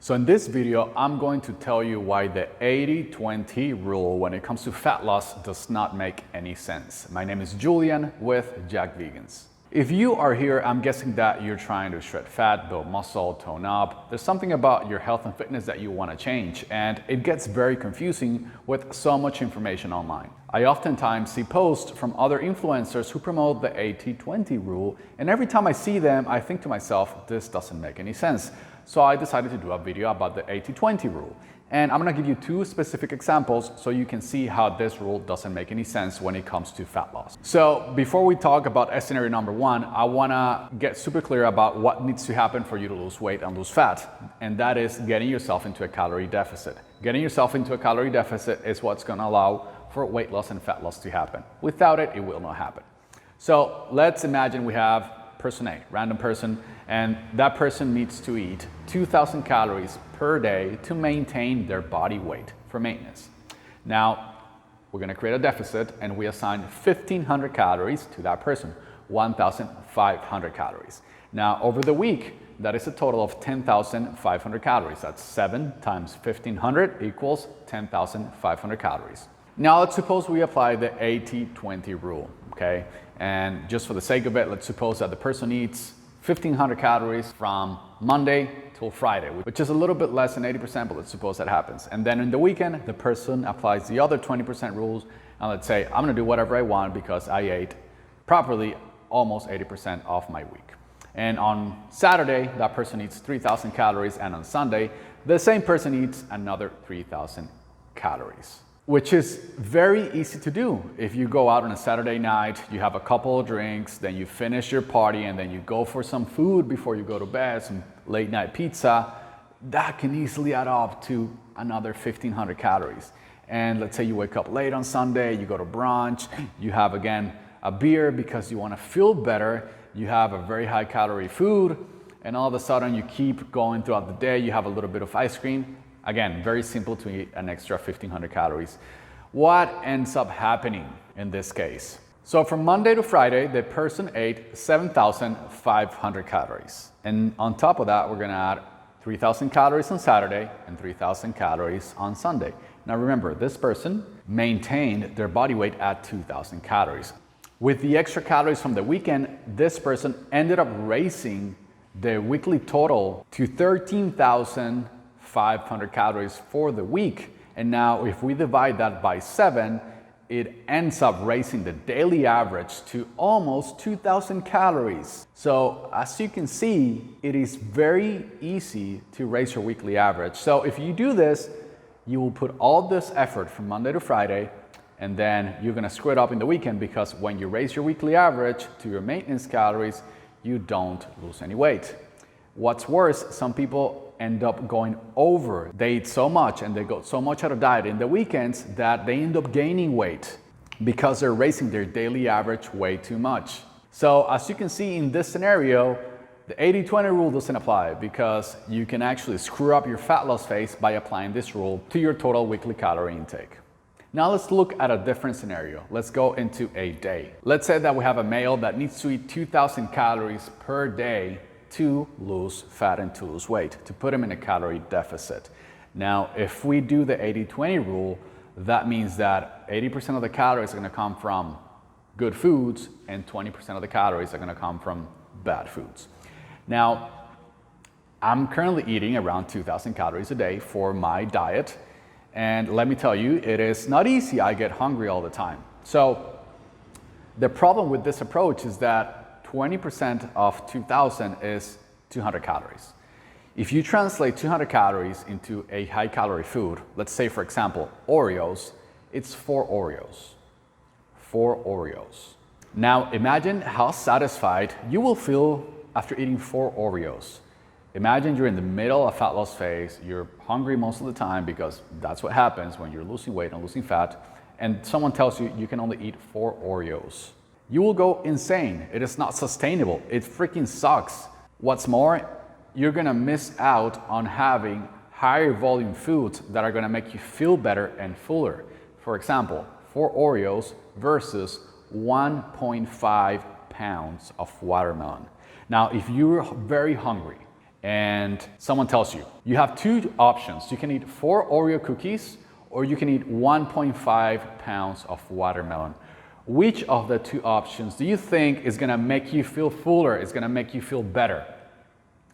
So in this video, I'm going to tell you why the 80-20 rule when it comes to fat loss does not make any sense. My name is Julian with Jack Vegans. If you are here, I'm guessing that you're trying to shred fat, build muscle, tone up. There's something about your health and fitness that you want to change, and it gets very confusing with so much information online. I oftentimes see posts from other influencers who promote the 80-20 rule, and every time I see them, I think to myself, this doesn't make any sense. So I decided to do a video about the 80-20 rule. And I'm gonna give you two specific examples so you can see how this rule doesn't make any sense when it comes to fat loss. So before we talk about scenario number one, I wanna get super clear about what needs to happen for you to lose weight and lose fat. And that is getting yourself into a calorie deficit. Getting yourself into a calorie deficit is what's gonna allow for weight loss and fat loss to happen. Without it, it will not happen. So let's imagine we have person A, random person, and that person needs to eat 2,000 calories per day to maintain their body weight for maintenance. Now, we're gonna create a deficit and we assign 1,500 calories to that person, 1,500 calories. Now, over the week, that is a total of 10,500 calories. That's 7 times 1,500 equals 10,500 calories. Now, let's suppose we apply the 80-20 rule, okay? And just for the sake of it, let's suppose that the person eats 1,500 calories from Monday till Friday, which is a little bit less than 80%, but let's suppose that happens. And then in the weekend, the person applies the other 20% rules, and let's say, I'm gonna do whatever I want because I ate properly almost 80% of my week. And on Saturday, that person eats 3,000 calories, and on Sunday, the same person eats another 3,000 calories. Which is very easy to do. If you go out on a Saturday night, you have a couple of drinks, then you finish your party, and then you go for some food before you go to bed, some late night pizza, that can easily add up to another 1,500 calories. And let's say you wake up late on Sunday, you go to brunch, you have again a beer because you want to feel better, you have a very high calorie food, and all of a sudden you keep going throughout the day, you have a little bit of ice cream. Again, very simple to eat an extra 1,500 calories. What ends up happening in this case? So from Monday to Friday, the person ate 7,500 calories. And on top of that, we're gonna add 3,000 calories on Saturday and 3,000 calories on Sunday. Now remember, this person maintained their body weight at 2,000 calories. With the extra calories from the weekend, this person ended up raising the weekly total to 13,500 calories for the week. And now if we divide that by 7, it ends up raising the daily average to almost 2,000 calories. So as you can see, it is very easy to raise your weekly average. So if you do this, you will put all this effort from Monday to Friday, and then you're gonna screw it up in the weekend because when you raise your weekly average to your maintenance calories, you don't lose any weight. What's worse, some people end up going over. They eat so much and they go so much out of diet in the weekends that they end up gaining weight because they're raising their daily average way too much. So as you can see in this scenario, the 80-20 rule doesn't apply because you can actually screw up your fat loss phase by applying this rule to your total weekly calorie intake. Now let's look at a different scenario. Let's go into a day. Let's say that we have a male that needs to eat 2,000 calories per day to lose fat and to lose weight, to put him in a calorie deficit. Now, if we do the 80-20 rule, that means that 80% of the calories are gonna come from good foods and 20% of the calories are gonna come from bad foods. Now, I'm currently eating around 2,000 calories a day for my diet. And let me tell you, it is not easy. I get hungry all the time. So the problem with this approach is that 20% of 2,000 is 200 calories. If you translate 200 calories into a high calorie food, let's say for example, Oreos, it's 4 Oreos. 4 Oreos. Now imagine how satisfied you will feel after eating 4 Oreos. Imagine you're in the middle of fat loss phase, you're hungry most of the time because that's what happens when you're losing weight and losing fat, and someone tells you you can only eat 4 Oreos. You will go insane. It is not sustainable. It freaking sucks. What's more, you're gonna miss out on having higher volume foods that are gonna make you feel better and fuller. For example, 4 Oreos versus 1.5 pounds of watermelon. Now, if you're very hungry and someone tells you, you have two options. You can eat 4 Oreo cookies or you can eat 1.5 pounds of watermelon. Which of the two options do you think is gonna make you feel fuller, is gonna make you feel better?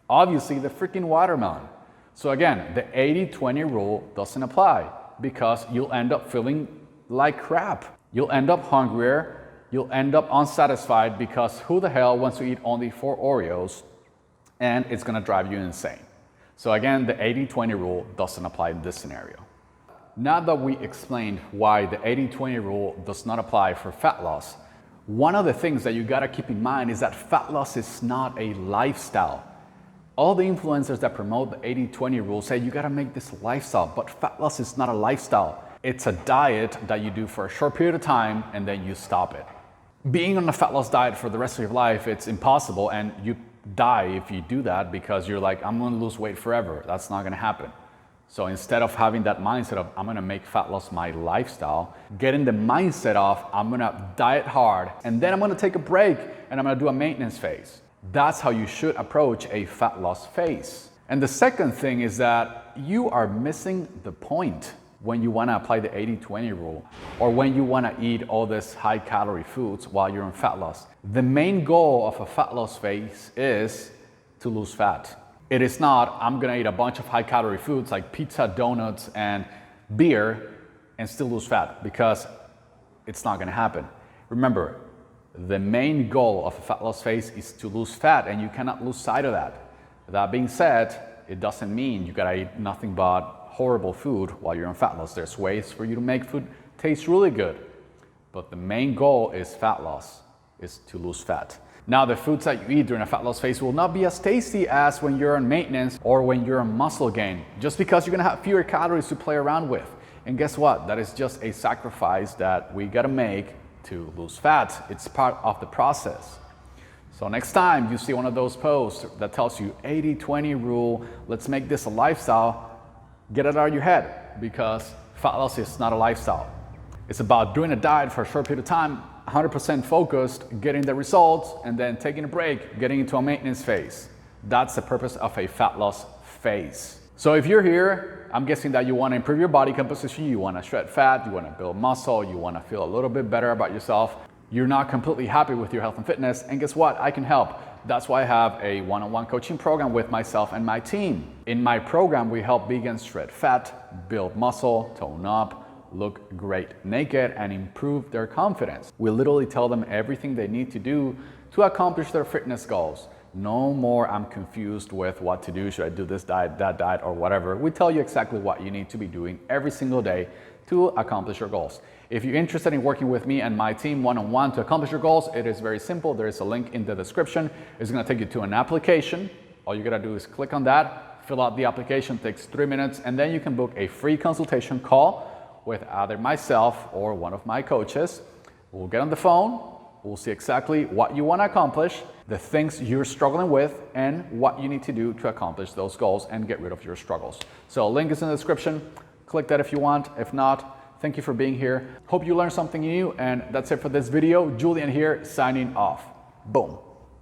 Obviously, the freaking watermelon. So again, the 80-20 rule doesn't apply because you'll end up feeling like crap. You'll end up hungrier, you'll end up unsatisfied because who the hell wants to eat only 4 Oreos, and it's gonna drive you insane. So again, the 80-20 rule doesn't apply in this scenario. Now that we explained why the 80-20 rule does not apply for fat loss, one of the things that you gotta keep in mind is that fat loss is not a lifestyle. All the influencers that promote the 80-20 rule say you gotta make this a lifestyle, but fat loss is not a lifestyle. It's a diet that you do for a short period of time and then you stop it. Being on a fat loss diet for the rest of your life, it's impossible, and you die if you do that because you're like, I'm gonna lose weight forever. That's not gonna happen. So instead of having that mindset of, I'm gonna make fat loss my lifestyle, get in the mindset of, I'm gonna diet hard and then I'm gonna take a break and I'm gonna do a maintenance phase. That's how you should approach a fat loss phase. And the second thing is that you are missing the point when you wanna apply the 80-20 rule or when you wanna eat all this high calorie foods while you're in fat loss. The main goal of a fat loss phase is to lose fat. It is not, I'm gonna eat a bunch of high calorie foods like pizza, donuts, and beer and still lose fat, because it's not gonna happen. Remember, the main goal of a fat loss phase is to lose fat, and you cannot lose sight of that. That being said, it doesn't mean you gotta eat nothing but horrible food while you're in fat loss. There's ways for you to make food taste really good, but the main goal is fat loss, is to lose fat. Now, the foods that you eat during a fat loss phase will not be as tasty as when you're on maintenance or when you're on muscle gain, just because you're gonna have fewer calories to play around with. And guess what? That is just a sacrifice that we gotta make to lose fat. It's part of the process. So next time you see one of those posts that tells you 80-20 rule, let's make this a lifestyle, get it out of your head, because fat loss is not a lifestyle. It's about doing a diet for a short period of time, 100% focused, getting the results, and then taking a break, getting into a maintenance phase. That's the purpose of a fat loss phase. So if you're here, I'm guessing that you want to improve your body composition, you want to shred fat, you want to build muscle, you want to feel a little bit better about yourself. You're not completely happy with your health and fitness, and guess what? I can help. That's why I have a one-on-one coaching program with myself and my team. In my program, we help vegans shred fat, build muscle, tone up, look great naked, and improve their confidence. We literally tell them everything they need to do to accomplish their fitness goals. No more, I'm confused with what to do. Should I do this diet, that diet, or whatever? We tell you exactly what you need to be doing every single day to accomplish your goals. If you're interested in working with me and my team one-on-one to accomplish your goals, it is very simple. There is a link in the description. It's gonna take you to an application. All you gotta do is click on that, fill out the application, takes 3 minutes, and then you can book a free consultation call with either myself or one of my coaches. We'll get on the phone, we'll see exactly what you want to accomplish, the things you're struggling with, and what you need to do to accomplish those goals and get rid of your struggles. So link is in the description. Click that if you want. If not, thank you for being here. Hope you learned something new, and that's it for this video. Julian here, signing off. Boom.